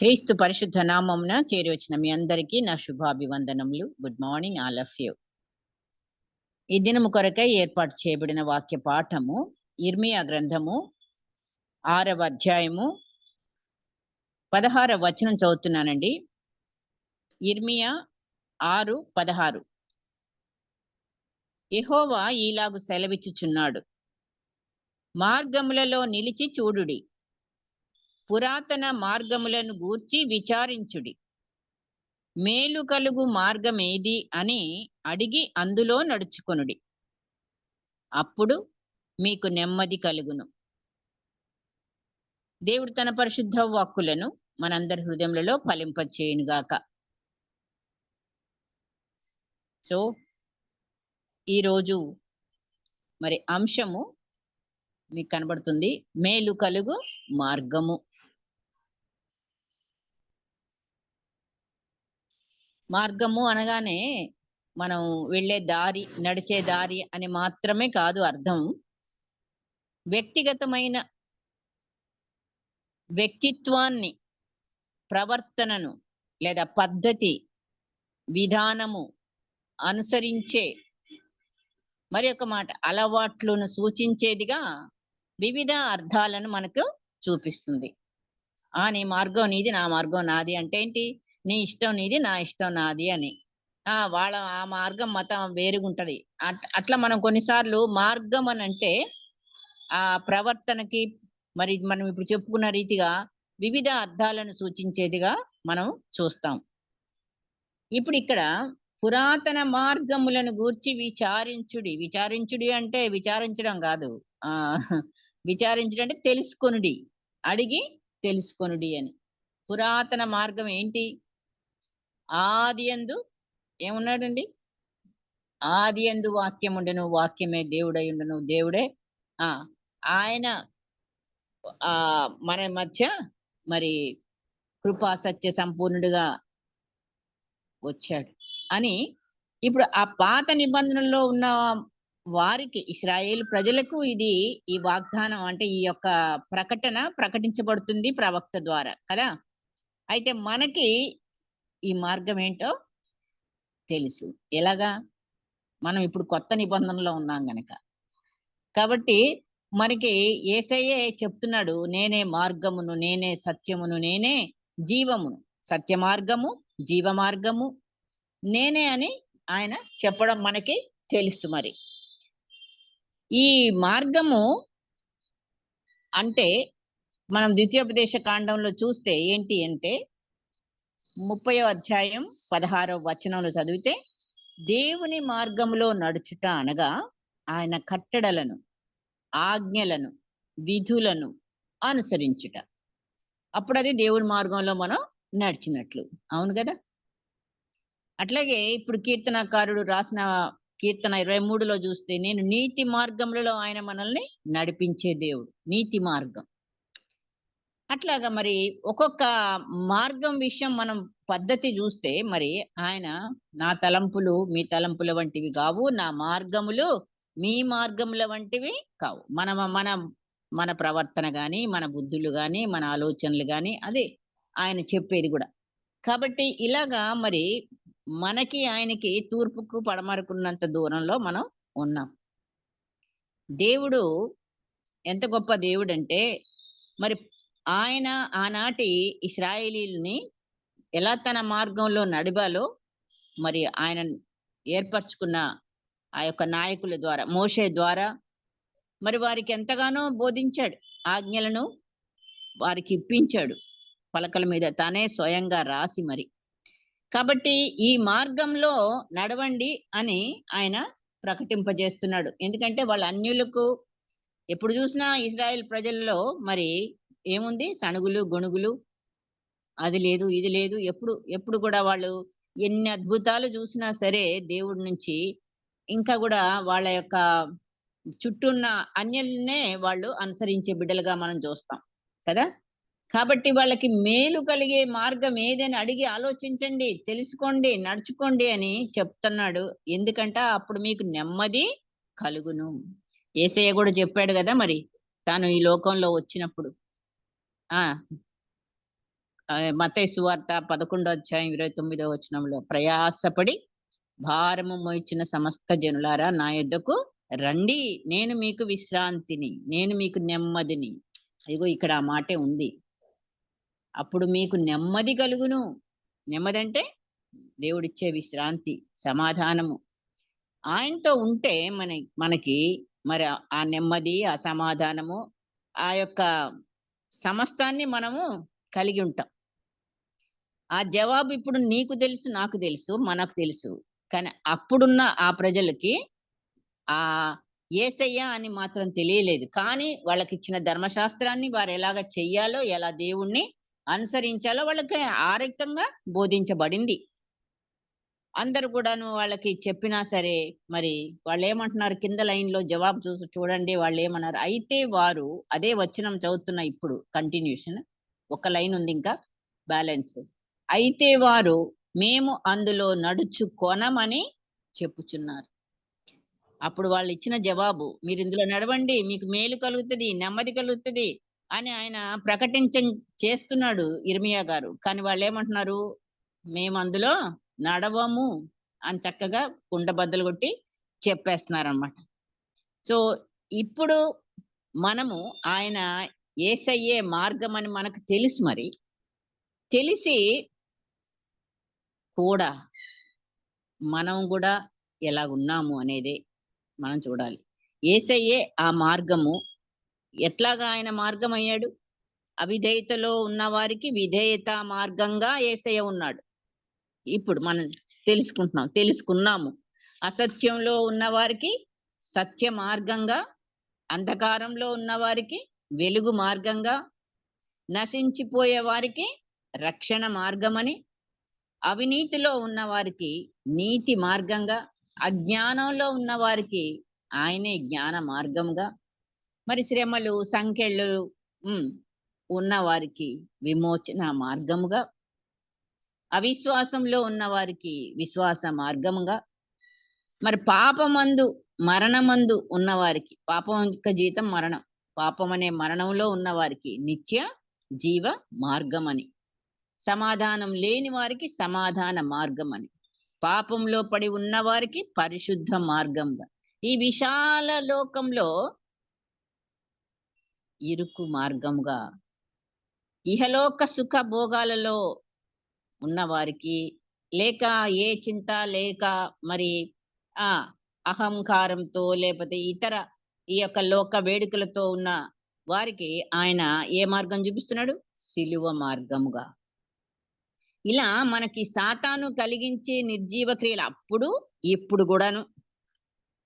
క్రీస్తు పరిశుద్ధ నామమున చేరి వచ్చిన మీ అందరికీ నా శుభాభివందనములు. Good morning all of you. ఈ దినము కొరకై ఏర్పాటు చేయబడిన వాక్య పాఠము ఇర్మియా గ్రంథము 6వ అధ్యాయము 16వ వచనం చదువుతున్నానండి. ఇర్మియా 6:16. యెహోవా ఈలాగు సెలవిచ్చుచున్నాడు, మార్గములలో నిలిచి చూడుడి, పురాతన మార్గములను గూర్చి విచారించుడి, మేలు కలుగు మార్గమేది అని అడిగి అందులో నడుచుకొనుడి, అప్పుడు మీకు నెమ్మది కలుగును. దేవుడు తన పరిశుద్ధ వాక్కులను మనందరి హృదయములలో ఫలింపచేయునుగాక. సో ఈరోజు మరి అంశము మీకు కనబడుతుంది, మేలు కలుగు మార్గము. మార్గము అనగానే మనం వెళ్ళే దారి, నడిచే దారి అని మాత్రమే కాదు అర్థం. వ్యక్తిగతమైన వ్యక్తిత్వాన్ని, ప్రవర్తనను లేదా పద్ధతి, విధానము అనుసరించే మరి ఒక మాట అలవాట్లను సూచించేదిగా వివిధ అర్థాలను మనకు చూపిస్తుంది. నీ మార్గం నీది, నా మార్గం నాది అంటే ఏంటి? నీ ఇష్టం నీది, నా ఇష్టం నాది అని. వాళ్ళ ఆ మార్గం మతం వేరుగుంటది. అట్లా మనం కొన్నిసార్లు మార్గం అని అంటే ఆ ప్రవర్తనకి మరి మనం ఇప్పుడు చెప్పుకున్న రీతిగా వివిధ అర్థాలను సూచించేదిగా మనం చూస్తాం. ఇప్పుడు ఇక్కడ పురాతన మార్గములను గూర్చి విచారించుడి. విచారించుడి అంటే విచారించడం కాదు, విచారించుడి అంటే తెలుసుకొనుడి, అడిగి తెలుసుకొనుడి అని. పురాతన మార్గం ఏంటి? ఆదియందు ఏమున్నాడండి? ఆదియందు వాక్యం ఉండెను, వాక్యమే దేవుడై ఉండెను, దేవుడే ఆయన మన మధ్య మరి కృపా సత్య సంపూర్ణుడిగా వచ్చాడు అని. ఇప్పుడు ఆ పాత నిబంధనలో ఉన్న వారికి, ఇశ్రాయేలు ప్రజలకు ఇది ఈ వాగ్దానం అంటే ఈ యొక్క ప్రకటన ప్రకటించబడుతుంది ప్రవక్త ద్వారా కదా. అయితే మనకి ఈ మార్గం ఏంటో తెలుసు. ఎలాగా? మనం ఇప్పుడు కొత్త నిబంధనలో ఉన్నాం గనక. కాబట్టి మనకి యేసయ్యే చెప్తున్నాడు, నేనే మార్గమును, నేనే సత్యమును, నేనే జీవమును. సత్య మార్గము, జీవ మార్గము నేనే అని ఆయన చెప్పడం మనకి తెలుసు. మరి ఈ మార్గము అంటే మనం ద్వితీయోపదేశ కాండంలో చూస్తే ఏంటి అంటే 30వ అధ్యాయం 16వ వచనంలో చదివితే, దేవుని మార్గములో నడుచుట అనగా ఆయన కట్టడలను, ఆజ్ఞలను, విధులను అనుసరించుట. అప్పుడు అది దేవుని మార్గంలో మనం నడిచినట్లు. అవును కదా. అట్లాగే ఇప్పుడు కీర్తనకారుడు రాసిన కీర్తన 23లో చూస్తే, నేను నీతి మార్గములలో ఆయన మనల్ని నడిపించే దేవుడు, నీతి మార్గం. అట్లాగా మరి ఒక్కొక్క మార్గం విషయం మనం పద్ధతి చూస్తే, మరి ఆయన నా తలంపులు మీ తలంపుల వంటివి కావు, నా మార్గములు మీ మార్గముల వంటివి కావు. మన ప్రవర్తన గాని, మన బుద్ధులు గాని, మన ఆలోచనలు గాని అదే ఆయన చెప్పేది కూడా. కాబట్టి ఇలాగా మరి మనకి ఆయనకి తూర్పుకు పడమరకున్నంత దూరంలో మనం ఉన్నాం. దేవుడు ఎంత గొప్ప దేవుడు అంటే, మరి ఆయన ఆనాటి ఇశ్రాయేలీయుల్ని ఎలా తన మార్గంలో నడిపాలో మరి ఆయన ఏర్పరచుకున్న ఆ యొక్క నాయకుల ద్వారా, మోషే ద్వారా మరి వారికి ఎంతగానో బోధించాడు, ఆజ్ఞలను వారికి ఇప్పించాడు పలకల మీద తానే స్వయంగా రాసి. మరి కాబట్టి ఈ మార్గంలో నడవండి అని ఆయన ప్రకటింపజేస్తున్నాడు. ఎందుకంటే వాళ్ళ అన్యులకు ఎప్పుడు చూసినా ఇశ్రాయేల్ ప్రజల్లో మరి ఏముంది? సణుగులు, గొణుగులు, అది లేదు ఇది లేదు. ఎప్పుడు కూడా వాళ్ళు ఎన్ని అద్భుతాలు చూసినా సరే దేవుడి నుంచి ఇంకా కూడా వాళ్ళ యొక్క చుట్టూ ఉన్న అన్యులనే వాళ్ళు అనుసరించే బిడ్డలుగా మనం చూస్తాం కదా. కాబట్టి వాళ్ళకి మేలు కలిగే మార్గం ఏదని అడిగి ఆలోచించండి, తెలుసుకోండి, నడుచుకోండి అని చెప్తున్నాడు. ఎందుకంటే అప్పుడు మీకు నెమ్మది కలుగును. యేసయ్య కూడా చెప్పాడు కదా మరి తాను ఈ లోకంలో వచ్చినప్పుడు మత్తయి సువార్త 11 అధ్యాయం 29 ప్రయాసపడి భారము మోయిచున్న సమస్త జనులారా నా యొద్దకు రండి, నేను మీకు విశ్రాంతిని, నేను మీకు నెమ్మదిని. ఇదిగో ఇక్కడ ఆ మాటే ఉంది. అప్పుడు మీకు నెమ్మది కలుగును. నెమ్మది అంటే దేవుడిచ్చే విశ్రాంతి, సమాధానము. ఆయనతో ఉంటే మనకి మరి ఆ నెమ్మది, ఆ సమాధానము, ఆ యొక్క సమస్తాన్ని మనము కలిగి ఉంటాం. ఆ జవాబు ఇప్పుడు నీకు తెలుసు, నాకు తెలుసు, మనకు తెలుసు. కానీ అప్పుడున్న ఆ ప్రజలకి ఆ యేసయ్య అని మాత్రం తెలియలేదు. కానీ వాళ్ళకిచ్చిన ధర్మశాస్త్రాన్ని వారు ఎలాగ చెయ్యాలో, ఎలా దేవుణ్ణి అనుసరించాలో వాళ్ళకి ఆ రకంగా బోధించబడింది. అందరూ కూడాను వాళ్ళకి చెప్పినా సరే, మరి వాళ్ళేమంటున్నారు, కింద లైన్‌లో జవాబు చూడండి వాళ్ళేమన్నారు. అయితే వారు, అదే వచనం చదువుతున్నా ఇప్పుడు కంటిన్యూషన్. ఒక లైన్ ఉంది ఇంకా బ్యాలెన్స్. అయితే వారు మేము అందులో నడుచుకొనమని చెప్పుచున్నారు. అప్పుడు వాళ్ళిచ్చిన జవాబు, మీరిందులో నడవండి, మీకు మేలు కలుగుతది, నెమ్మది కలుగుతది అని ఆయన చేస్తున్నాడు యిర్మీయా గారు. కానీ వాళ్ళేమంటున్నారు, మేమందులో నడవము అని చక్కగా కుండబద్దలు కొట్టి చెప్పేస్తున్నారనమాట. సో, ఇప్పుడు మనము ఆయన యేసయ్యే మార్గమని మనకు తెలుసు మరి. తెలిసి కూడా మనం గూడా ఎలాగున్నాము అనేది మనం చూడాలి. యేసయ్యే ఆ మార్గము. ఎట్లాగా ఆయన మార్గమయ్యాడు? అవిధేయతలో ఉన్నవారికి విధేయత మార్గంగా యేసయ్య ఉన్నాడు. ఇప్పుడు మనం తెలుసుకున్నాము. అసత్యంలో ఉన్నవారికి సత్య మార్గంగా, అంధకారంలో ఉన్నవారికి వెలుగు మార్గంగా, నశించిపోయే వారికి రక్షణ మార్గమని, అవినీతిలో ఉన్నవారికి నీతి మార్గంగా, అజ్ఞానంలో ఉన్నవారికి ఆయనే జ్ఞాన మార్గంగా, మరి శ్రమలు, సంకెళ్ళు ఉన్నవారికి విమోచన మార్గముగా, అవిశ్వాసంలో ఉన్నవారికి విశ్వాస మార్గముగా, మరి మరణమందు ఉన్నవారికి, పాపం యొక్క జీతం మరణం, పాపం అనే మరణంలో ఉన్నవారికి నిత్య జీవ మార్గమని, సమాధానం లేని వారికి సమాధాన మార్గమని, పాపంలో పడి ఉన్నవారికి పరిశుద్ధ మార్గంగా, ఈ విశాల లోకంలో ఇరుకు మార్గంగా, ఇహలోక సుఖ భోగాలలో ఉన్నవారికి, లేక ఏ చింత లేక మరి ఆ అహంకారంతో లేకపోతే ఇతర ఈ యొక్క లోక వేడుకలతో ఉన్న వారికి ఆయన ఏ మార్గం చూపిస్తున్నాడు? సిలువ మార్గముగా. ఇలా మనకి సాతాను కలిగించే నిర్జీవ క్రియలు అప్పుడు ఇప్పుడు కూడాను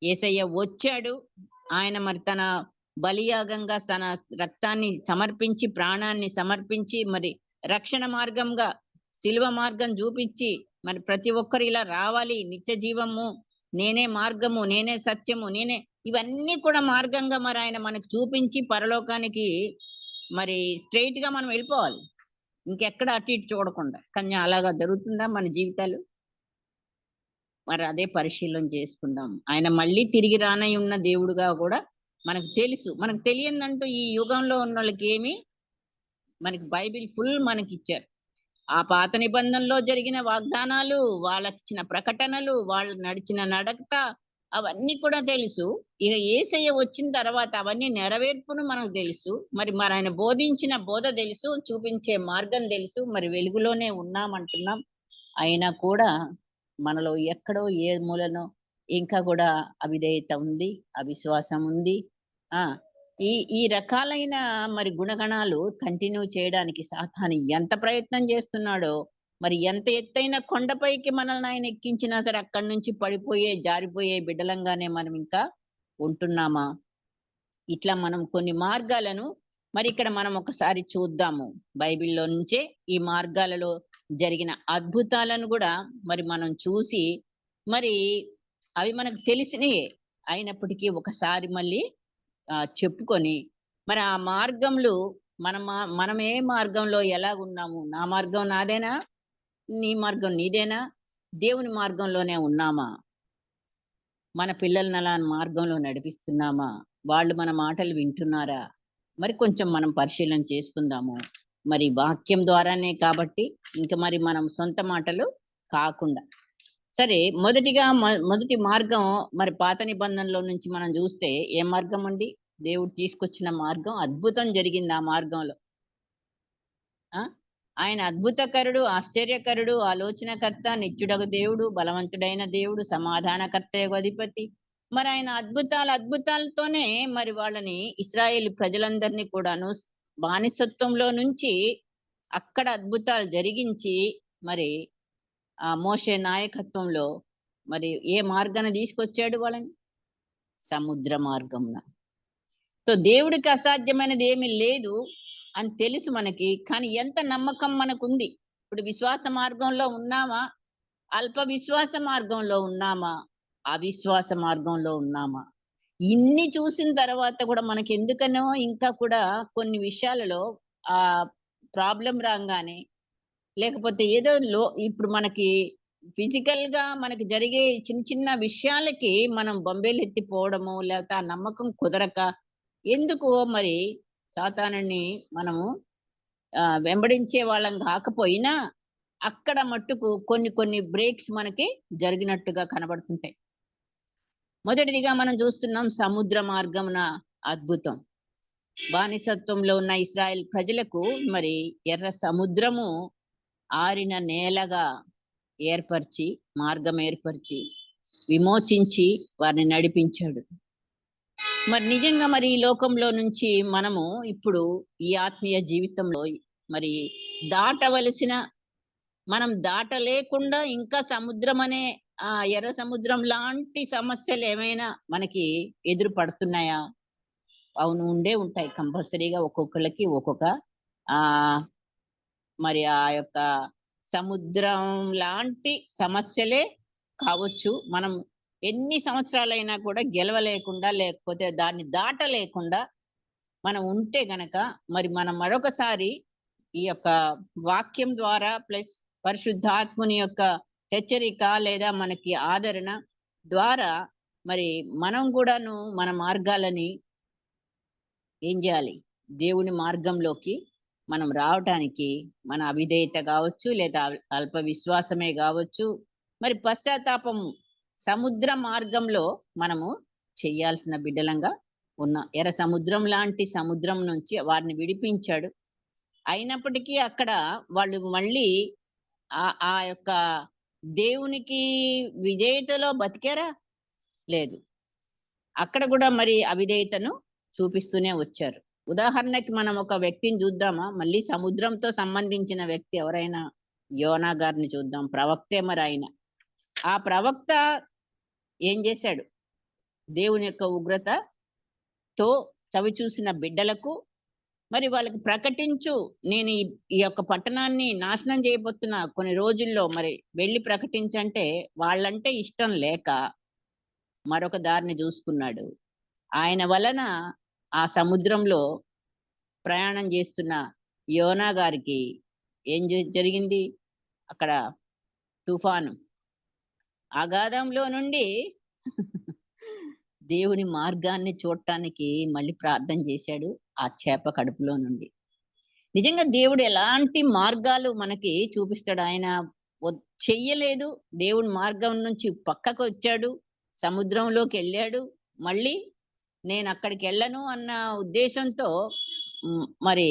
యేసయ్య వచ్చాడు. ఆయన మరి తన బలియాగంగా తన రక్తాన్ని సమర్పించి, ప్రాణాన్ని సమర్పించి, మరి రక్షణ మార్గంగా సిలువ మార్గం చూపించి, మరి ప్రతి ఒక్కరు ఇలా రావాలి, నిత్య జీవము నేనే మార్గము, నేనే సత్యము, నేనే, ఇవన్నీ కూడా మార్గంగా మరి ఆయన మనకు చూపించి పరలోకానికి మరి స్ట్రెయిట్ గా మనం వెళ్ళిపోవాలి. ఇంకెక్కడ అటు ఇటు చూడకుండా. కానీ అలాగా జరుగుతుందా మన జీవితాలు? మరి అదే పరిశీలన చేసుకుందాం. ఆయన మళ్ళీ తిరిగి రానై ఉన్న దేవుడుగా కూడా మనకు తెలుసు. మనకు తెలియదంటూ ఈ యుగంలో ఉన్నోళ్ళకి మనకి బైబిల్ ఫుల్ మనకిచ్చారు. ఆ పాత నిబంధనలో జరిగిన వాగ్దానాలు, వాళ్ళకిచ్చిన ప్రకటనలు, వాళ్ళు నడిచిన నడక, అవన్నీ కూడా తెలుసు. ఇక యేసయ్య వచ్చిన తర్వాత అవన్నీ నెరవేర్పును మనకు తెలుసు. మరి ఆయన బోధించిన బోధ తెలుసు, చూపించే మార్గం తెలుసు. మరి వెలుగులోనే ఉన్నామంటున్నాం. అయినా కూడా మనలో ఎక్కడో ఏ మూలనో ఇంకా కూడా అవిధేయత ఉంది, అవిశ్వాసం ఉంది. ఆ ఈ ఈ రకాలైన మరి గుణగణాలు కంటిన్యూ చేయడానికి సాతాను ఎంత ప్రయత్నం చేస్తున్నాడో, మరి ఎంత ఎత్తైన కొండపైకి మనల్ని ఆయన ఎక్కించినా సరే అక్కడి నుంచి జారిపోయే బిడ్డలంగానే మనం ఇంకా ఉంటున్నామా? ఇట్లా మనం కొన్ని మార్గాలను మరి ఇక్కడ మనం ఒకసారి చూద్దాము. బైబిల్‌లో నుంచే ఈ మార్గాలలో జరిగిన అద్భుతాలను కూడా మరి మనం చూసి, మరి అవి మనకు తెలిసినయే అయినప్పటికీ ఒకసారి మళ్ళీ చెప్పుకొని, మరి ఆ మార్గంలో మనం ఏ మార్గంలో ఎలాగున్నాము? నా మార్గం నాదేనా? నీ మార్గం నీదేనా? దేవుని మార్గంలోనే ఉన్నామా? మన పిల్లల్ని అలా మార్గంలో నడిపిస్తున్నామా? వాళ్ళు మన మాటలు వింటున్నారా? మరి కొంచెం మనం పరిశీలన చేసుకుందాము. మరి వాక్యం ద్వారానే కాబట్టి ఇంకా మరి మనం సొంత మాటలు కాకుండా. సరే, మొదటి మార్గం మరి పాత నిబంధనలో నుంచి మనం చూస్తే ఏ మార్గం అండి? దేవుడు తీసుకొచ్చిన మార్గం, అద్భుతం జరిగింది ఆ మార్గంలో. ఆ ఆయన అద్భుతకరుడు, ఆశ్చర్యకరుడు, ఆలోచనకర్త, నిత్యుడగు దేవుడు, బలవంతుడైన దేవుడు, సమాధానకర్తయగు అధిపతి. మరి ఆయన అద్భుతాలతోనే మరి వాళ్ళని ఇశ్రాయేలు ప్రజలందరినీ కూడాను బానిసత్వంలో నుంచి అక్కడ అద్భుతాలు జరిగించి మరి మోషే నాయకత్వంలో మరి ఏ మార్గాన తీసుకొచ్చాడు వాళ్ళని? సముద్ర మార్గంన. సో దేవుడికి అసాధ్యమైనది ఏమీ లేదు అని తెలుసు మనకి. కానీ ఎంత నమ్మకం మనకుంది? ఇప్పుడు విశ్వాస మార్గంలో ఉన్నామా? అల్ప విశ్వాస మార్గంలో ఉన్నామా? అవిశ్వాస మార్గంలో ఉన్నామా? ఇన్ని చూసిన తర్వాత కూడా మనకి ఎందుకనో ఇంకా కూడా కొన్ని విషయాలలో ఆ ప్రాబ్లం రాగానే, లేకపోతే ఏదో ఇప్పుడు మనకి ఫిజికల్ గా మనకి జరిగే చిన్న చిన్న విషయాలకి మనం బొంబేలెత్తిపోవడము, లేకపోతే ఆ నమ్మకం కుదరక ఎందుకు మరి సాతానుని మనము వెంబడించే వాళ్ళం కాకపోయినా అక్కడ మట్టుకు కొన్ని బ్రేక్స్ మనకి జరిగినట్టుగా కనబడుతుంటాయి. మొదటిదిగా మనం చూస్తున్నాం సముద్ర మార్గమున అద్భుతం. బానిసత్వంలో ఉన్న ఇశ్రాయేల్ ప్రజలకు మరి ఎర్ర సముద్రము ఆరిన నేలగా ఏర్పరిచి, మార్గం ఏర్పరిచి, విమోచించి వారిని నడిపించాడు. మరి నిజంగా మరి ఈ లోకంలో నుంచి మనము ఇప్పుడు ఈ ఆత్మీయ జీవితంలో మరి దాటవలసిన, మనం దాటలేకుండా ఇంకా సముద్రం అనే ఎర్ర సముద్రం లాంటి సమస్యలు ఏమైనా మనకి ఎదురు పడుతున్నాయా? అవును, ఉంటాయి కంపల్సరీగా. ఒక్కొక్కళ్ళకి ఒక్కొక్క ఆ మరి ఆ యొక్క సముద్రం లాంటి సమస్యలే కావచ్చు. మనం ఎన్ని సంవత్సరాలైనా కూడా గెలవలేకుండా, లేకపోతే దాన్ని దాటలేకుండా మనం ఉంటే గనక మరి మనం మరొకసారి ఈ యొక్క వాక్యం ద్వారా ప్లస్ పరిశుద్ధాత్ముని యొక్క హెచ్చరిక లేదా మనకి ఆదరణ ద్వారా మరి మనం కూడాను మన మార్గాలని ఏం చేయాలి? దేవుని మార్గంలోకి మనం రావటానికి మన అవిధేయత కావచ్చు, లేదా అల్ప విశ్వాసమే కావచ్చు, మరి పశ్చాత్తాపం సముద్ర మార్గంలో మనము చెయ్యాల్సిన బిడ్డలంగా ఉన్నాం. ఎర్ర సముద్రం లాంటి సముద్రం నుంచి వారిని విడిపించాడు. అయినప్పటికీ అక్కడ వాళ్ళు మళ్ళీ ఆ యొక్క దేవునికి విధేయతలో బతికారా? లేదు. అక్కడ కూడా మరి అవిధేయతను చూపిస్తూనే వచ్చారు. ఉదాహరణకి మనం ఒక వ్యక్తిని చూద్దామా? మళ్ళీ సముద్రంతో సంబంధించిన వ్యక్తి ఎవరైనా యోనా గారిని చూద్దాం. ప్రవక్తే మరి ఆయన. ఆ ప్రవక్త ఏం చేశాడు? దేవుని యొక్క ఉగ్రతతో చవి చూసిన బిడ్డలకు మరి వాళ్ళకి ప్రకటించు, నేను ఈ యొక్క పట్టణాన్ని నాశనం చేయబోతున్నా కొన్ని రోజుల్లో, మరి వెళ్ళి ప్రకటించంటే వాళ్ళంటే ఇష్టం లేక మరొక దారిని చూసుకున్నాడు. ఆయన వలన ఆ సముద్రంలో ప్రయాణం చేస్తున్న యోనా గారికి ఏం జరిగింది? అక్కడ తుఫాను, అగాధంలో నుండి దేవుని మార్గాన్ని చూడటానికి మళ్ళీ ప్రార్థన చేశాడు ఆ చేప కడుపులో నుండి. నిజంగా దేవుడు ఎలాంటి మార్గాలు మనకి చూపిస్తాడు. ఆయన చెయ్యలేదు, దేవుని మార్గం నుంచి పక్కకు వచ్చాడు, సముద్రంలోకి వెళ్ళాడు. మళ్ళీ నేను అక్కడికి వెళ్ళను అన్న ఉద్దేశంతో మరి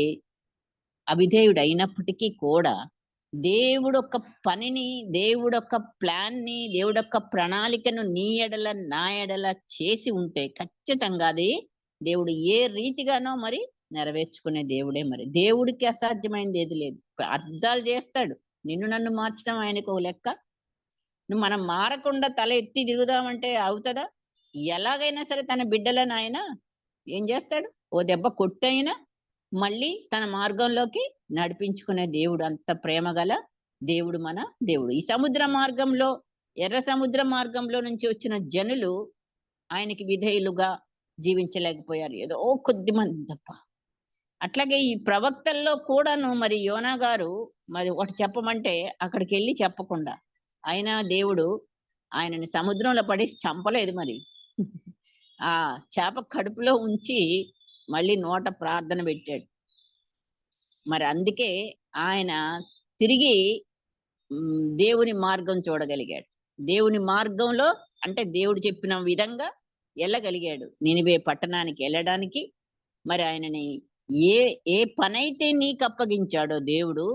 అవిధేయుడు అయినప్పటికీ కూడా దేవుడొక్క పనిని, దేవుడొక్క ప్లాన్ని, దేవుడొక్క ప్రణాళికను నీ ఎడల నా ఎడల చేసి ఉంటే ఖచ్చితంగా అది దేవుడు ఏ రీతిగానో మరి నెరవేర్చుకునే దేవుడే. మరి దేవుడికి అసాధ్యమైనది ఏది లేదు. అర్థాలు చేస్తాడు. నిన్ను నన్ను మార్చడం ఆయనకు లెక్క. నువ్వు మనం మారకుండా తల ఎత్తి తిరుగుదామంటే అవుతుందా? ఎలాగైనా సరే తన బిడ్డలను ఆయన ఏం చేస్తాడు? ఓ దెబ్బ కొట్టైనా మళ్ళీ తన మార్గంలోకి నడిపించుకునే దేవుడు. అంత ప్రేమ గల దేవుడు మన దేవుడు. ఈ సముద్ర మార్గంలో, ఎర్ర సముద్ర మార్గంలో నుంచి వచ్చిన జనులు ఆయనకి విధేయులుగా జీవించలేకపోయారు, ఏదో కొద్ది మంది తప్ప. అట్లాగే ఈ ప్రవక్తల్లో కూడాను మరి యోనా గారు మరి ఒకటి చెప్పమంటే అక్కడికి వెళ్ళి చెప్పకుండా, అయినా దేవుడు ఆయనని సముద్రంలో పడేసి చంపలేదు. మరి ఆ చేప కడుపులో ఉంచి మళ్ళీ నోట ప్రార్థన పెట్టాడు. మరి అందుకే ఆయన తిరిగి దేవుని మార్గం చూడగలిగాడు. దేవుని మార్గంలో అంటే దేవుడు చెప్పిన విధంగా వెళ్ళగలిగాడు. నినివే పట్టణానికి వెళ్ళడానికి. మరి ఆయనని ఏ ఏ పనైతే నీకు అప్పగించాడో దేవుడు,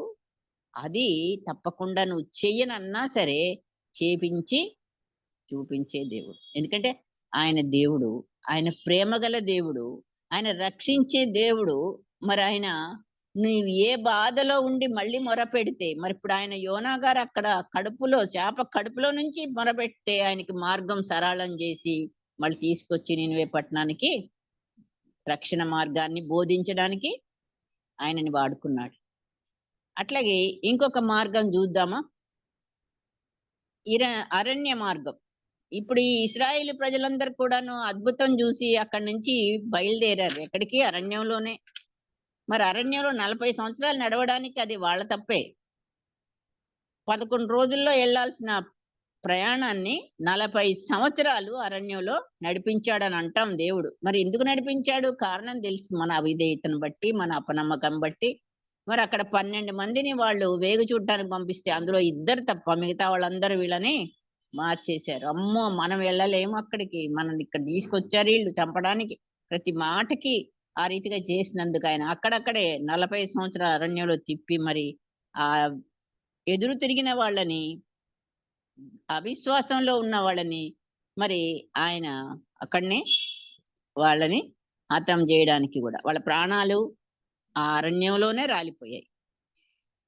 అది తప్పకుండా నువ్వు చెయ్యనన్నా సరే చేపించి చూపించే దేవుడు. ఎందుకంటే ఆయన దేవుడు, ఆయన ప్రేమగల దేవుడు, ఆయన రక్షించే దేవుడు. మరి ఆయన నీవు ఏ బాధలో ఉండి మళ్ళీ మొరపెడితే, మరిప్పుడు ఆయన యోనా గారు అక్కడ కడుపులో చేప కడుపులో నుంచి మొరపెడితే ఆయనకి మార్గం సరళం చేసి మళ్ళీ తీసుకొచ్చి నినివే పట్టణానికి రక్షణ మార్గాన్ని బోధించడానికి ఆయనని వాడుకున్నాడు. అట్లాగే ఇంకొక మార్గం చూద్దామా? అరణ్య మార్గం. ఇప్పుడు ఈ ఇశ్రాయేలు ప్రజలందరూ కూడాను అద్భుతం చూసి అక్కడి నుంచి బయలుదేరారు. ఎక్కడికి? అరణ్యంలోనే. మరి అరణ్యంలో 40 సంవత్సరాలు నడవడానికి అది వాళ్ళ తప్పే. 11 రోజుల్లో ఎళ్ళాల్సిన ప్రయాణాన్ని 40 సంవత్సరాలు అరణ్యంలో నడిపించాడని అంటాం దేవుడు. మరి ఎందుకు నడిపించాడు? కారణం తెలుసు. మన అవిధేయతను బట్టి, మన అపనమ్మకం బట్టి. మరి అక్కడ 12 మందిని వాళ్ళు వేగు చూడటానికి పంపిస్తే అందులో ఇద్దరు తప్ప మిగతా వాళ్ళందరూ వీళ్ళని మార్చేశారు. అమ్మో! మనం వెళ్ళలేము అక్కడికి. మనల్ని ఇక్కడ తీసుకొచ్చారు ఈళ్ళు చంపడానికి. ప్రతి మాటకి ఆ రీతిగా చేసినందుకు ఆయన అక్కడక్కడే 40 సంవత్సరాల అరణ్యంలో తిప్పి మరి ఎదురు తిరిగిన వాళ్ళని, అవిశ్వాసంలో ఉన్న వాళ్ళని మరి ఆయన అక్కడనే వాళ్ళని హతం చేయడానికి కూడా వాళ్ళ ప్రాణాలు ఆ అరణ్యంలోనే రాలిపోయాయి.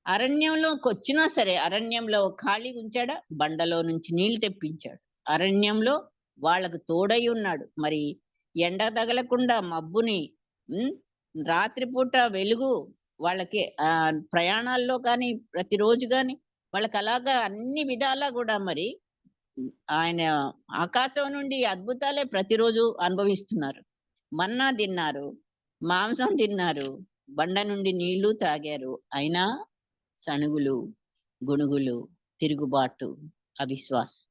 అరణ్యంలోకొచ్చినా సరే అరణ్యంలో ఖాళీగా ఉంచాడా? బండలో నుంచి నీళ్లు తెప్పించాడు. అరణ్యంలో వాళ్ళకు తోడై ఉన్నాడు. మరి ఎండ తగలకుండా మబ్బుని రాత్రిపూట వెలుగు వాళ్ళకి ప్రయాణాల్లో కానీ ప్రతిరోజు గాని వాళ్ళకి అలాగా అన్ని విధాలా కూడా మరి ఆయన ఆకాశం నుండి అద్భుతాలే ప్రతిరోజు అనుభవిస్తున్నారు. మన్నా తిన్నారు, మాంసం తిన్నారు, బండ నుండి నీళ్లు తాగారు. అయినా సణుగులు, గుణుగులు, తిరుగుబాటు, అవిశ్వాసం.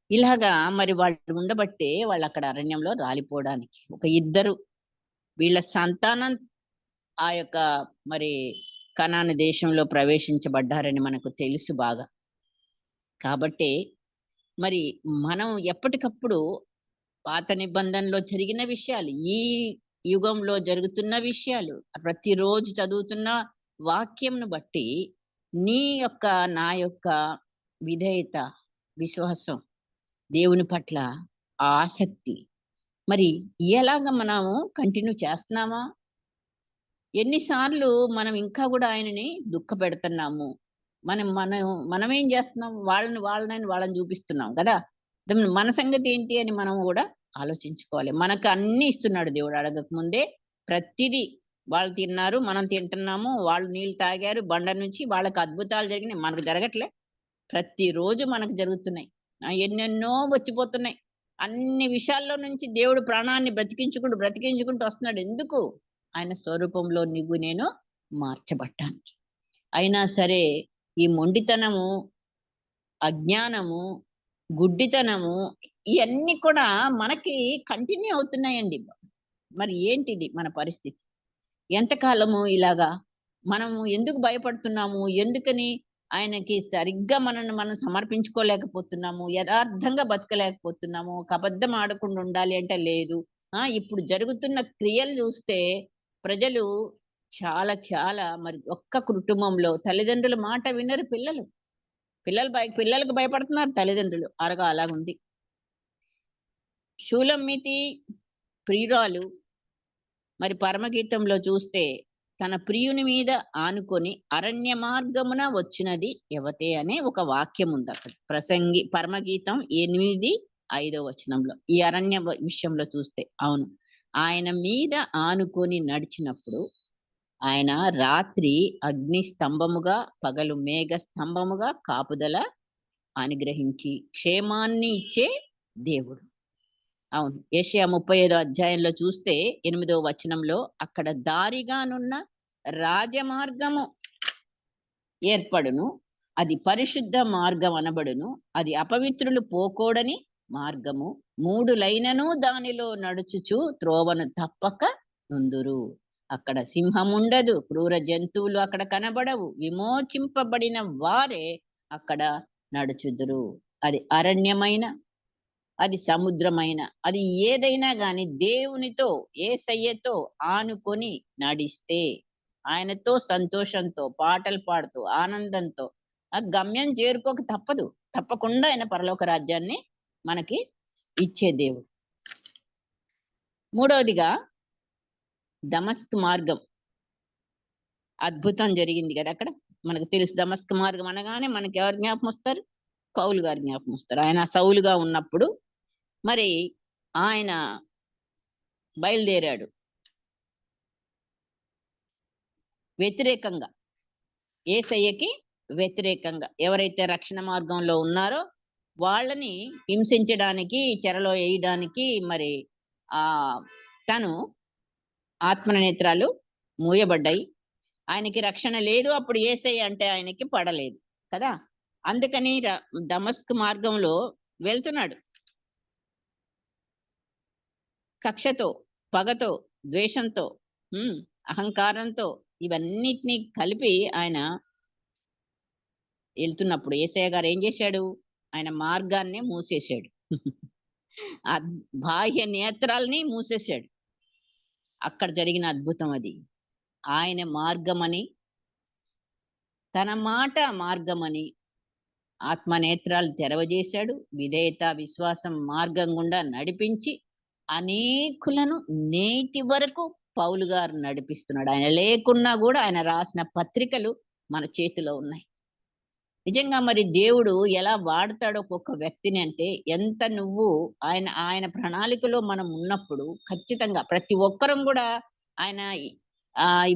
ఇలాగా మరి వాళ్ళు ఉండబట్టే వాళ్ళు అక్కడ అరణ్యంలో రాలిపోవడానికి ఒక ఇద్దరు వీళ్ళ సంతానం ఆ యొక్క మరి కనాను దేశంలో ప్రవేశించబడ్డారని మనకు తెలుసు బాగా. కాబట్టి మరి మనం ఎప్పటికప్పుడు పాత నిబంధనలో జరిగిన విషయాలు, ఈ యుగంలో జరుగుతున్న విషయాలు, ప్రతిరోజు చదువుతున్న వాక్యంను బట్టి నీ యొక్క నా యొక్క విధేయత, విశ్వాసం, దేవుని పట్ల ఆసక్తి మరి ఎలాగ మనము కంటిన్యూ చేస్తున్నామా? ఎన్నిసార్లు మనం ఇంకా కూడా ఆయనని దుఃఖపెడుతున్నాము. మనమేం చేస్తున్నాం? వాళ్ళని చూపిస్తున్నాం కదా! మన సంగతి ఏంటి అని మనం కూడా ఆలోచించుకోవాలి. మనకు అన్ని ఇస్తున్నాడు దేవుడు అడగక ముందే. ప్రతిదీ వాళ్ళు తిన్నారు, మనం తింటున్నాము. వాళ్ళు నీళ్ళు తాగారు బండ నుంచి. వాళ్ళకి అద్భుతాలు జరిగినాయి, మనకు జరగట్లే. ప్రతిరోజు మనకు జరుగుతున్నాయి. ఎన్నెన్నో వచ్చిపోతున్నాయి. అన్ని విషయాల్లో నుంచి దేవుడు ప్రాణాన్ని బ్రతికించుకుంటూ వస్తున్నాడు. ఎందుకు? ఆయన స్వరూపంలో నువ్వు నేను మార్చబడ్డానికి. అయినా సరే ఈ మొండితనము, అజ్ఞానము, గుడ్డితనము ఇవన్నీ కూడా మనకి కంటిన్యూ అవుతున్నాయండి. మరి ఏంటిది మన పరిస్థితి? ఎంతకాలము ఇలాగా మనము ఎందుకు భయపడుతున్నాము? ఎందుకని ఆయనకి సరిగ్గా మనం సమర్పించుకోలేకపోతున్నాము? యథార్థంగా బతకలేకపోతున్నాము? ఒక అబద్ధం ఆడకుండా ఉండాలి అంటే లేదు. ఇప్పుడు జరుగుతున్న క్రియలు చూస్తే ప్రజలు చాలా చాలా మరి ఒక్క కుటుంబంలో తల్లిదండ్రుల మాట వినరు పిల్లలు. పిల్లలకు భయపడుతున్నారు తల్లిదండ్రులు. అలాగుంది. షూలమ్మితి ప్రియురాలు మరి పరమగీతంలో చూస్తే తన ప్రియుని మీద ఆనుకొని అరణ్య మార్గమున వచ్చినది ఎవతే అనే ఒక వాక్యం ఉంది అక్కడ. పరమగీతం 8:5 వచనంలో ఈ అరణ్య విషయంలో చూస్తే అవును, ఆయన మీద ఆనుకొని నడిచినప్పుడు ఆయన రాత్రి అగ్ని స్తంభముగా, పగలు మేఘ స్తంభముగా కాపుదల అనుగ్రహించి క్షేమాన్ని ఇచ్చే దేవుడు. అవును, యెషయా 35 అధ్యాయంలో చూస్తే 8వ వచనంలో అక్కడ దారిగానున్న రాజమార్గము ఏర్పడును, అది పరిశుద్ధ మార్గం అనబడును, అది అపవిత్రులు పోకూడని మార్గము, 3 లైనను దానిలో నడుచుచు త్రోవను తప్పక నుందురు. అక్కడ సింహం ఉండదు, క్రూర జంతువులు అక్కడ కనబడవు. విమోచింపబడిన వారే అక్కడ నడుచుదురు. అది అరణ్యమైన, అది సముద్రమైన, అది ఏదైనా గాని దేవునితో, యేసయ్యతో ఆనుకొని నడిస్తే, ఆయనతో సంతోషంతో పాటలు పాడుతూ ఆనందంతో ఆ గమ్యం చేరుకోక తప్పదు. తప్పకుండా ఆయన పరలోక రాజ్యాన్ని మనకి ఇచ్చే దేవుడు. మూడవదిగా దమస్కు మార్గం అద్భుతం జరిగింది కదా అక్కడ. మనకు తెలుసు దమస్కు మార్గం అనగానే మనకి ఎవరు జ్ఞాపకం వస్తారు? పౌలు గారు జ్ఞాపకం వస్తారు. ఆయన సౌలుగా ఉన్నప్పుడు మరి ఆయన బయలుదేరాడు వ్యతిరేకంగా, యేసయ్యకి వ్యతిరేకంగా. ఎవరైతే రక్షణ మార్గంలో ఉన్నారో వాళ్ళని హింసించడానికి, చెరలో వేయడానికి మరి ఆ తను ఆత్మనేత్రాలు మూయబడ్డాయి. ఆయనకి రక్షణ లేదు. అప్పుడు యేసయ్య అంటే ఆయనకి పడలేదు కదా. అందుకని దమస్కు మార్గంలో వెళ్తున్నాడు. కక్షతో, పగతో, ద్వేషంతో, అహంకారంతో ఇవన్నిటిని కలిపి ఆయన వెళ్తున్నప్పుడు యేసయ్య గారు ఏం చేశాడు? ఆయన మార్గాన్ని మూసేశాడు. ఆ బాహ్య నేత్రాల్ని మూసేశాడు. అక్కడ జరిగిన అద్భుతం అది. ఆయన మార్గమని, తన మాట మార్గమని ఆత్మనేత్రాలు తెరవజేశాడు. విధేయత, విశ్వాసం మార్గం గుండా నడిపించి అనేకులను నేటి వరకు పౌలు గారు నడిపిస్తున్నాడు. ఆయన లేకున్నా కూడా ఆయన రాసిన పత్రికలు మన చేతిలో ఉన్నాయి. నిజంగా మరి దేవుడు ఎలా వాడతాడో ఒక్కొక్క వ్యక్తిని అంటే, ఎంత నువ్వు ఆయన ఆయన ప్రణాళికలో మనం ఉన్నప్పుడు ఖచ్చితంగా ప్రతి ఒక్కరం కూడా ఆయన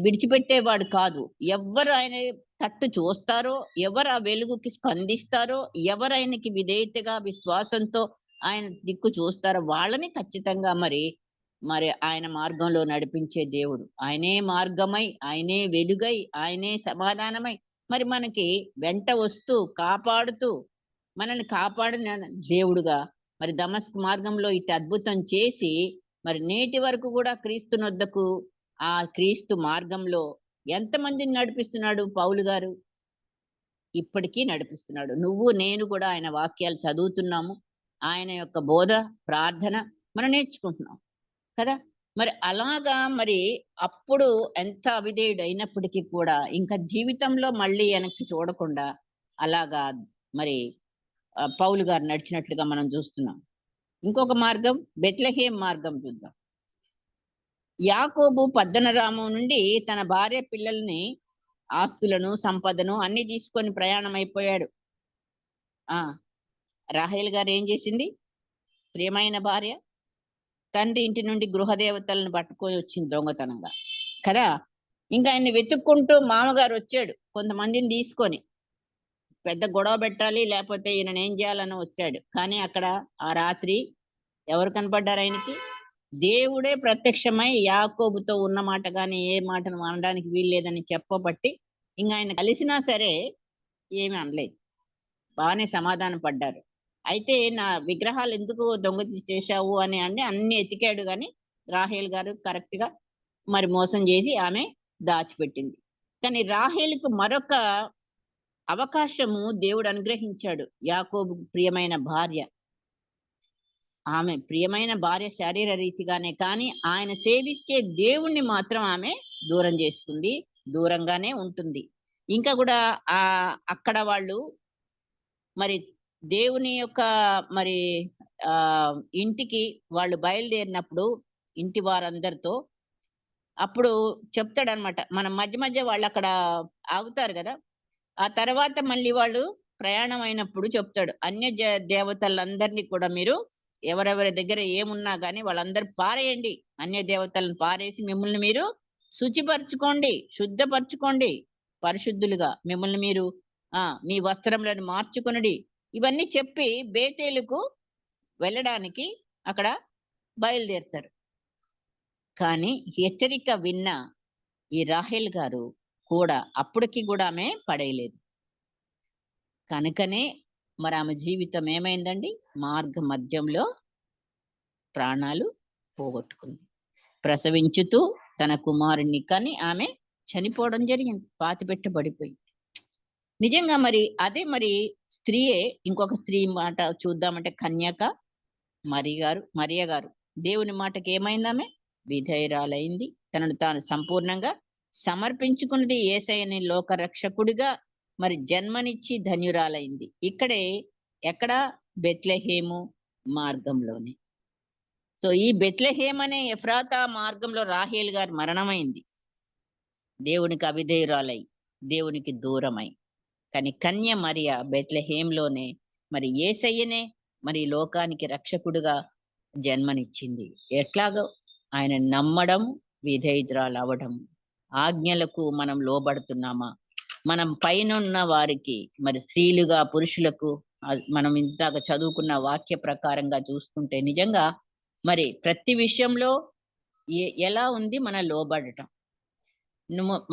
విడిచిపెట్టేవాడు కాదు. ఎవరు ఆయన తట్టు చూస్తారో, ఎవరు ఆ వెలుగుకి స్పందిస్తారో, ఎవరు ఆయనకి విధేయతగా విశ్వాసంతో ఆయన దిక్కు చూస్తారో వాళ్ళని ఖచ్చితంగా మరి మరి ఆయన మార్గంలో నడిపించే దేవుడు. ఆయనే మార్గమై, ఆయనే వెలుగై, ఆయనే సమాధానమై మరి మనకి వెంట వస్తూ కాపాడుతూ మనల్ని కాపాడిన దేవుడుగా మరి దమస్కు మార్గంలో ఇటు అద్భుతం చేసి మరి నేటి వరకు కూడా క్రీస్తునొద్దకు, ఆ క్రీస్తు మార్గంలో ఎంతమందిని నడిపిస్తున్నాడు పౌలు గారు? ఇప్పటికీ నడిపిస్తున్నాడు. నువ్వు నేను కూడా ఆయన వాక్యాలు చదువుతున్నాము. ఆయన యొక్క బోధ, ప్రార్థన మనం నేర్చుకుంటున్నాం కదా. మరి అలాగా మరి అప్పుడు ఎంత అవిధేయుడు అయినప్పటికీ కూడా ఇంకా జీవితంలో మళ్ళీ వెనక్కి చూడకుండా అలాగా మరి పౌలు గారు నడిచినట్లుగా మనం చూస్తున్నాం. ఇంకొక మార్గం బెత్లెహేం మార్గం చూద్దాం. యాకోబు పద్దనరాము నుండి తన భార్య పిల్లల్ని, ఆస్తులను, సంపదను అన్ని తీసుకొని ప్రయాణం అయిపోయాడు. రాహేల్ గారు ఏం చేసింది? ప్రియమైన భార్య తండ్రి ఇంటి నుండి గృహదేవతలను పట్టుకొని వచ్చింది దొంగతనంగా కదా. ఇంకా ఆయన్ని వెతుక్కుంటూ మామగారు వచ్చాడు కొంతమందిని తీసుకొని. పెద్ద గొడవ పెట్టాలి, లేకపోతే ఈయన ఏం చేయాలని వచ్చాడు. కానీ అక్కడ ఆ రాత్రి ఎవరు కనపడ్డారు ఆయనకి? దేవుడే ప్రత్యక్షమై యాకోబుతో ఉన్న మాట గాని ఏ మాటను అనడానికి వీల్లేదని చెప్పబట్టి ఇంకా ఆయన కలిసినా సరే ఏమీ అనలేదు. బాగానే సమాధాన పడ్డారు. అయితే నా విగ్రహాలు ఎందుకు దొంగ చేశావు అని అన్ని ఎతికాడు గాని రాహేల్ గారు కరెక్ట్ గా మరి మోసం చేసి ఆమె దాచిపెట్టింది. కానీ రాహేలుకు మరొక అవకాశము దేవుడు అనుగ్రహించాడు. యాకోబు ప్రియమైన భార్య, ఆమె ప్రియమైన భార్య శారీర రీతిగానే, కానీ ఆయన సేవించే దేవుణ్ణి మాత్రం ఆమె దూరం చేసుకుంది, దూరంగానే ఉంటుంది. ఇంకా కూడా అక్కడ వాళ్ళు మరి దేవుని యొక్క మరి ఇంటికి వాళ్ళు బయలుదేరినప్పుడు ఇంటి వారందరితో అప్పుడు చెప్తాడనమాట. మనం మధ్య మధ్య వాళ్ళు అక్కడ ఆగుతారు కదా. ఆ తర్వాత మళ్ళీ వాళ్ళు ప్రయాణం అయినప్పుడు చెప్తాడు, అన్య దేవతలందరినీ కూడా మీరు ఎవరెవరి దగ్గర ఏమున్నా గానీ వాళ్ళందరూ పారేయండి. అన్య దేవతలను పారేసి మిమ్మల్ని మీరు శుచిపరచుకోండి, శుద్ధపరచుకోండి, పరిశుద్ధులుగా మిమ్మల్ని మీరు మీ వస్త్రములను మార్చుకొనుడి. ఇవన్నీ చెప్పి బేతేలుకు వెళ్ళడానికి అక్కడ బయలుదేరుతారు. కానీ హెచ్చరిక విన్న ఈ రాహేల్ గారు కూడా అప్పటికి కూడా ఆమె పడేయలేదు. కనుకనే మరి ఆమె జీవితం ఏమైందండి? మార్గ మధ్యంలో ప్రాణాలు పోగొట్టుకుంది. ప్రసవించుతూ తన కుమారుణ్ణి కని ఆమె చనిపోవడం జరిగింది, పాతిపెట్టబడిపోయింది. నిజంగా మరి అదే మరి స్త్రీయే, ఇంకొక స్త్రీ మాట చూద్దామంటే కన్యక మరియ గారు దేవుని మాటకి ఏమైందామె? విధేయురాలైంది. తనను తాను సంపూర్ణంగా సమర్పించుకున్నది. యేసయ్యని లోక రక్షకుడిగా మరి జన్మనిచ్చి ధన్యురాలైంది. ఇక్కడే ఎక్కడ? బెత్లెహేము మార్గంలోనే. సో ఈ బెత్లెహేమ్ అనే ఎఫ్రాతా మార్గంలో రాహేల్ గారు మరణమైంది, దేవునికి అవిధేయురాలై, దేవునికి దూరమై. కానీ కన్య మరియ బెత్లెహేంలోనే మరి యేసయ్యనే మరి లోకానికి రక్షకుడుగా జన్మనిచ్చింది. ఎట్లాగో ఆయన నమ్మడం, విధేయురాలు అవడం. ఆజ్ఞలకు మనం లోబడుతున్నామా? మనం పైనున్న వారికి మరి స్త్రీలుగా పురుషులకు మనం ఇంతగా చదువుకున్న వాక్య ప్రకారంగా చూసుకుంటే నిజంగా మరి ప్రతి విషయంలో ఎలా ఉంది మన లోబడటం?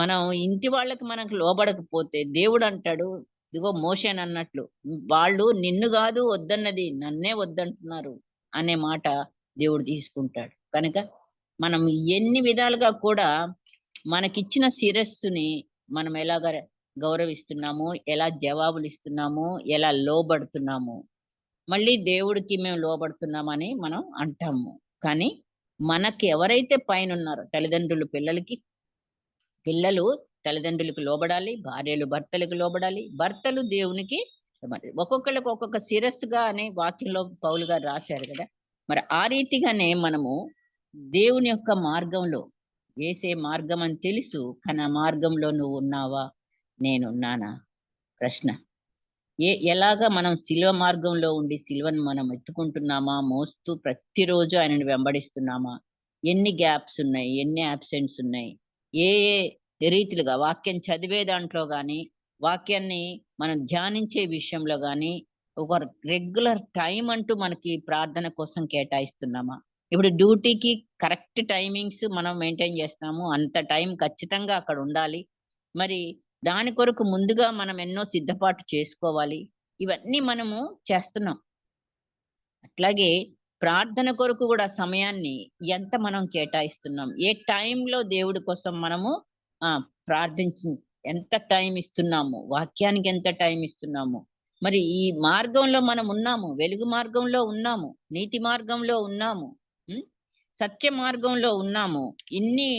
మనం ఇంటి వాళ్ళకి మనకు లోబడకపోతే దేవుడు అంటాడు, ఇదిగో మోషేన్ అన్నట్లు, వాళ్ళు నిన్ను కాదు వద్దన్నది, నన్నే వద్దంటున్నారు అనే మాట దేవుడు తీసుకుంటాడు. కనుక మనం ఎన్ని విధాలుగా కూడా మనకిచ్చిన శిరస్సుని మనం ఎలాగ గౌరవిస్తున్నాము, ఎలా జవాబులు ఇస్తున్నాము, ఎలా లోబడుతున్నాము. మళ్ళీ దేవుడికి మేము లోబడుతున్నామని మనం అంటాము. కానీ మనకి ఎవరైతే పైన ఉన్నారో, తల్లిదండ్రులు పిల్లలకి, పిల్లలు తల్లిదండ్రులకు లోబడాలి, భార్యలు భర్తలకు లోబడాలి, భర్తలు దేవునికి. మరి ఒక్కొక్కళ్ళకి ఒక్కొక్క శిరస్సుగా అనే వాక్యంలో పౌలు గారు రాశారు కదా. మరి ఆ రీతిగానే మనము దేవుని యొక్క మార్గంలో, వేసే మార్గం అని తెలుసు, కానీ ఆ మార్గంలో నువ్వు ఉన్నావా, నేనున్నానా? ప్రశ్న. ఎలాగా మనం శిలువ మార్గంలో ఉండి శిలువను మనం ఎత్తుకుంటున్నామా, మోస్తూ ప్రతిరోజు ఆయనను వెంబడిస్తున్నామా? ఎన్ని గ్యాప్స్ ఉన్నాయి, ఎన్ని అబ్సెంట్స్ ఉన్నాయి? ఏ ఏ రీతిలుగా వాక్యం చదివే దాంట్లో గాని, వాక్యాన్ని మనం ధ్యానించే విషయంలో గాని ఒక రెగ్యులర్ టైం అంటూ మనకి ప్రార్థన కోసం కేటాయిస్తున్నామా? ఇప్పుడు డ్యూటీకి కరెక్ట్ టైమింగ్స్ మనం మెయింటైన్ చేస్తాము, అంత టైం ఖచ్చితంగా అక్కడ ఉండాలి. మరి దాని కొరకు ముందుగా మనం ఎన్నో సిద్ధపాటు చేసుకోవాలి. ఇవన్నీ మనము చేస్తున్నాం. అట్లాగే ప్రార్థన కొరకు కూడా సమయాన్ని ఎంత మనం కేటాయిస్తున్నాం? ఏ టైంలో దేవుడి కోసం మనము ప్రార్థించి ఎంత టైం ఇస్తున్నాము? వాక్యానికి ఎంత టైం ఇస్తున్నాము? మరి ఈ మార్గంలో మనం ఉన్నాము, వెలుగు మార్గంలో ఉన్నాము, నీతి మార్గంలో ఉన్నాము, సత్య మార్గంలో ఉన్నాము. ఇన్ని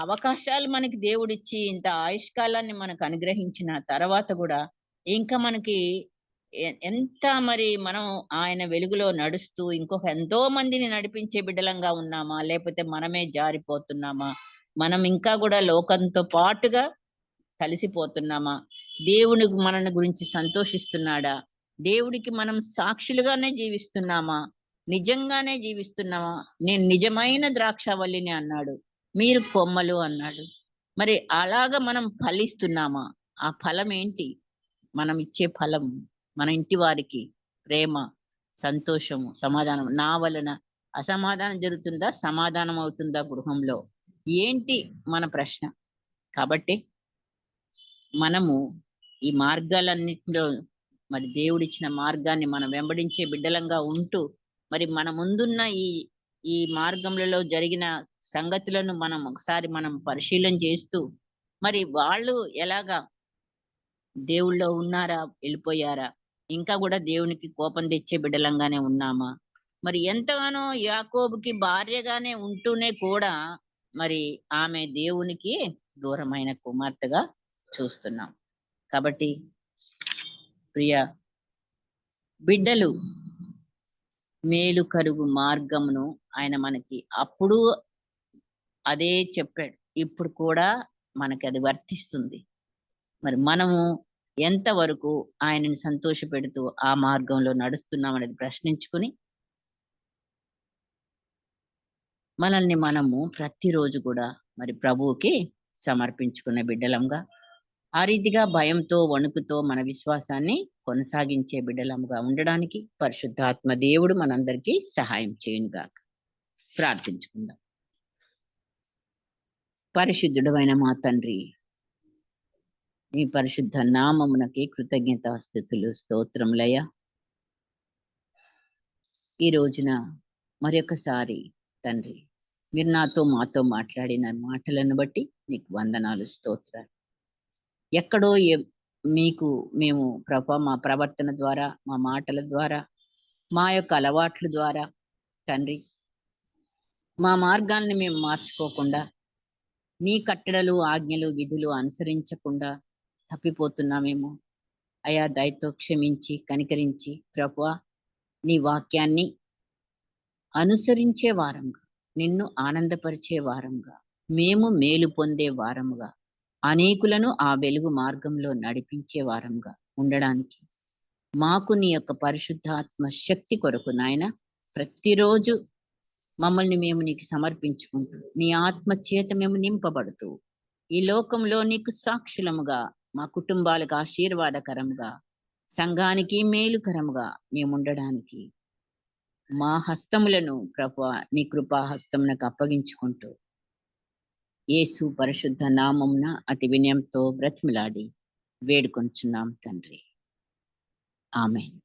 అవకాశాలు మనకి దేవుడిచ్చి ఇంత ఆయుష్కాలాన్ని మనకు అనుగ్రహించిన తర్వాత కూడా ఇంకా మనకి ఎంత మరి మనం ఆయన వెలుగులో నడుస్తూ ఇంకొక ఎంతో మందిని నడిపించే బిడ్డలంగా ఉన్నామా, లేకపోతే మనమే జారిపోతున్నామా? మనం ఇంకా కూడా లోకంతో పాటుగా కలిసిపోతున్నామా? దేవునికి మనని గురించి సంతోషిస్తున్నాడా? దేవుడికి మనం సాక్షులుగానే జీవిస్తున్నామా? నిజంగానే జీవిస్తున్నామా? నేను నిజమైన ద్రాక్షవల్లిని అన్నాడు, మీరు కొమ్మలు అన్నాడు. మరి అలాగా మనం ఫలిస్తున్నామా? ఆ ఫలం ఏంటి? మనం ఇచ్చే ఫలం మన ఇంటి వారికి ప్రేమ, సంతోషము, సమాధానం. నా వలన అసమాధానం జరుగుతుందా, సమాధానం అవుతుందా గృహంలో? ఏంటి మన ప్రశ్న? కాబట్టి మనము ఈ మార్గాలన్నింటిలో మరి దేవుడిచ్చిన మార్గాన్ని మనం వెంబడించే బిడ్డలంగా ఉంటూ, మరి మన ముందున్న ఈ మార్గంలో జరిగిన సంగతులను మనం ఒకసారి మనం పరిశీలన చేస్తూ, మరి వాళ్ళు ఎలాగా దేవుళ్ళో ఉన్నారా, వెళ్ళిపోయారా? ఇంకా కూడా దేవునికి కోపం తెచ్చే బిడ్డలంగానే ఉన్నామా? మరి ఎంతగానో యాకోబుకి భార్యగానే ఉంటూనే కూడా మరి ఆమె దేవునికి దూరమైన కుమార్తెగా చూస్తున్నాం. కాబట్టి ప్రియ బిడ్డలు, మేలు కరుగు మార్గమును ఆయన మనకి అప్పుడు అదే చెప్పాడు, ఇప్పుడు కూడా మనకి అది వర్తిస్తుంది. మరి మనము ఎంతవరకు ఆయనని సంతోషపెడుతూ ఆ మార్గంలో నడుస్తున్నాం అనేది ప్రశ్నించుకుని, మనల్ని మనము ప్రతిరోజు కూడా మరి ప్రభువుకి సమర్పించుకునే బిడ్డలంగా, ఆ రీతిగా భయంతో వణుకుతో మన విశ్వాసాన్ని కొనసాగించే బిడ్డలంగా ఉండడానికి పరిశుద్ధాత్మ దేవుడు మనందరికీ సహాయం చేయునుగాక. ప్రార్థించుకుందాం. పరిశుద్ధుడైన మా తండ్రి, నీ పరిశుద్ధ నామమునకి కృతజ్ఞతాస్తుతులు, స్తోత్రములయ్యా. ఈ రోజున మరొకసారి తండ్రి మీరు మాతో మాట్లాడిన మాటలను బట్టి నీకు వందనాలు, స్తోత్రాలు. ఎక్కడో మీకు మేము మా ప్రవర్తన ద్వారా, మా మాటల ద్వారా, మా యొక్క అలవాట్ల ద్వారా తండ్రి, మా మార్గాల్ని మేము మార్చుకోకుండా, నీ కట్టడలు, ఆజ్ఞలు, విధులు అనుసరించకుండా తప్పిపోతున్నామేమో. అయా దయతో క్షమించి, కనికరించి ప్రభువా, నీ వాక్యాన్ని అనుసరించే వారంగా, నిన్ను ఆనందపరిచే వారంగా, మేము మేలు పొందే వారముగా, అనేకులను ఆ వెలుగు మార్గంలో నడిపించే వారంగా ఉండడానికి మాకు నీ యొక్క పరిశుద్ధాత్మ శక్తి కొరకు నాయన ప్రతిరోజు మమ్మల్ని మేము నీకు సమర్పించుకుంటూ, నీ ఆత్మ చేత మేము నింపబడుతూ, ఈ లోకంలో నీకు సాక్షులముగా, మా కుటుంబాలకు ఆశీర్వాదకరముగా, సంఘానికి మేలుకరముగా మేము ఉండడానికి మా హస్తములను ప్రభువా నీ కృపా హస్తమునకు అప్పగించుకుంటూ, యేసు పరిశుద్ధ నామమున అతి వినయంతో బ్రతిమిలాడి వేడుకొంచున్నాం తండ్రి. ఆమేన్.